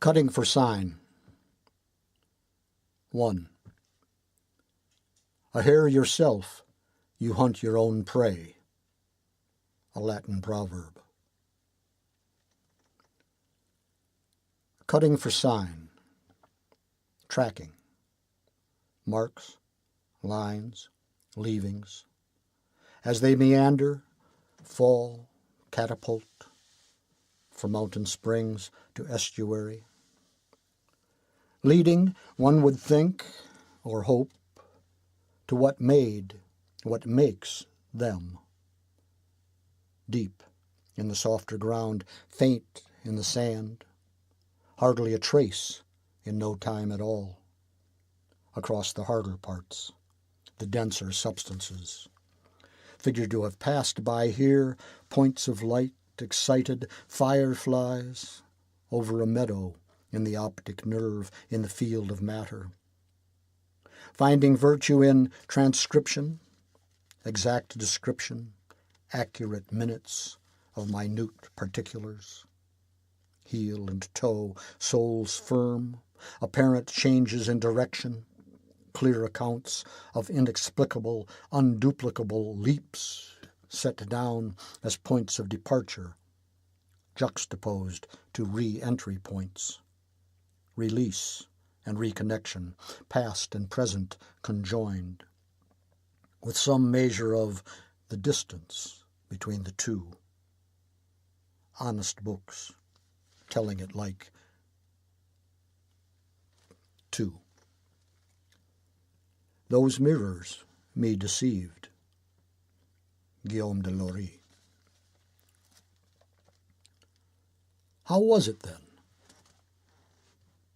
Cutting for sign. 1. A hare yourself, you hunt your own prey. A Latin proverb. Cutting for sign. Tracking. Marks, lines, leavings. As they meander, fall, catapult, from mountain springs to estuary. Leading, one would think, or hope, to what makes them. Deep in the softer ground, faint in the sand, hardly a trace in no time at all. Across the harder parts, the denser substances, figured to have passed by here, points of light, excited fireflies, over a meadow in the optic nerve, in the field of matter. Finding virtue in transcription, exact description, accurate minutes of minute particulars. Heel and toe, soles firm, apparent changes in direction, clear accounts of inexplicable, unduplicable leaps set down as points of departure, juxtaposed to re-entry points, release and reconnection, past and present conjoined, with some measure of the distance between the two. Honest books, telling it like 2. Those mirrors me deceived. Guillaume de Laurie. How was it then?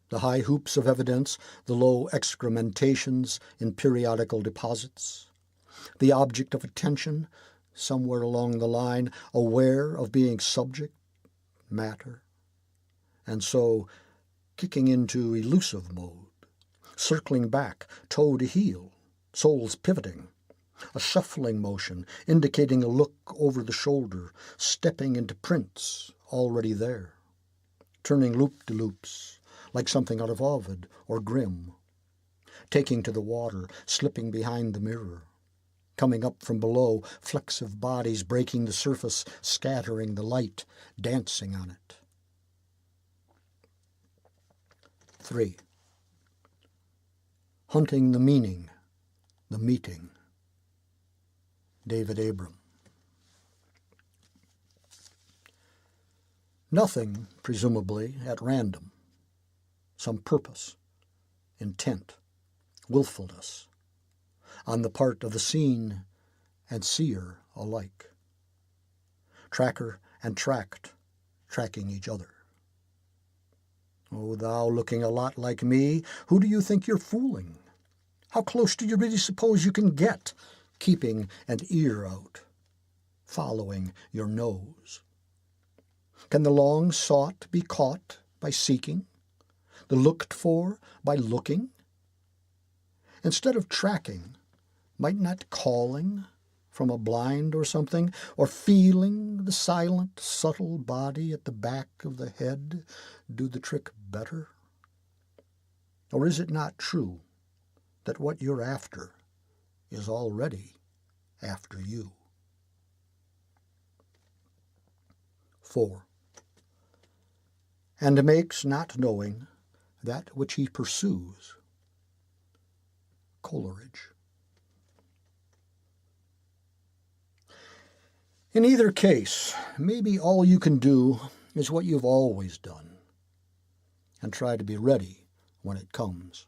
The high hoops of evidence, the low excrementations in periodical deposits, the object of attention, somewhere along the line, aware of being subject, matter, and so kicking into elusive mode, circling back, toe to heel, soles pivoting, a shuffling motion indicating a look over the shoulder, stepping into prints already there, turning loop-de-loops like something out of Ovid or Grimm, taking to the water, slipping behind the mirror, coming up from below, flexive bodies breaking the surface, scattering the light, dancing on it. 3. Hunting the meaning, the meeting. David Abram. Nothing, presumably, at random. Some purpose, intent, willfulness, on the part of the seen and seer alike. Tracker and tracked, tracking each other. O thou looking a lot like me, who do you think you're fooling? How close do you really suppose you can get, keeping an ear out, following your nose? Can the long sought be caught by seeking, the looked for by looking? Instead of tracking, might not calling from a blind or something, or feeling the silent, subtle body at the back of the head do the trick better? Or is it not true that what you're after is already after you? 4. And makes not knowing that which he pursues. Coleridge. In either case, maybe all you can do is what you've always done, and try to be ready when it comes.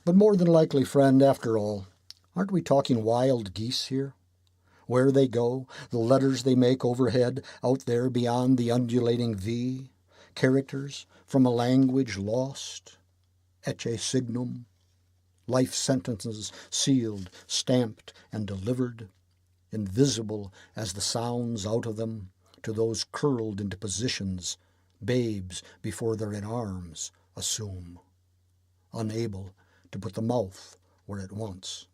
But more than likely, friend, after all, aren't we talking wild geese here? Where they go, the letters they make overhead, out there beyond the undulating V, characters from a language lost, ecce signum, life sentences sealed, stamped, and delivered, invisible as the sounds out of them to those curled into positions babes before they're in arms assume, unable to put the mouth where it wants.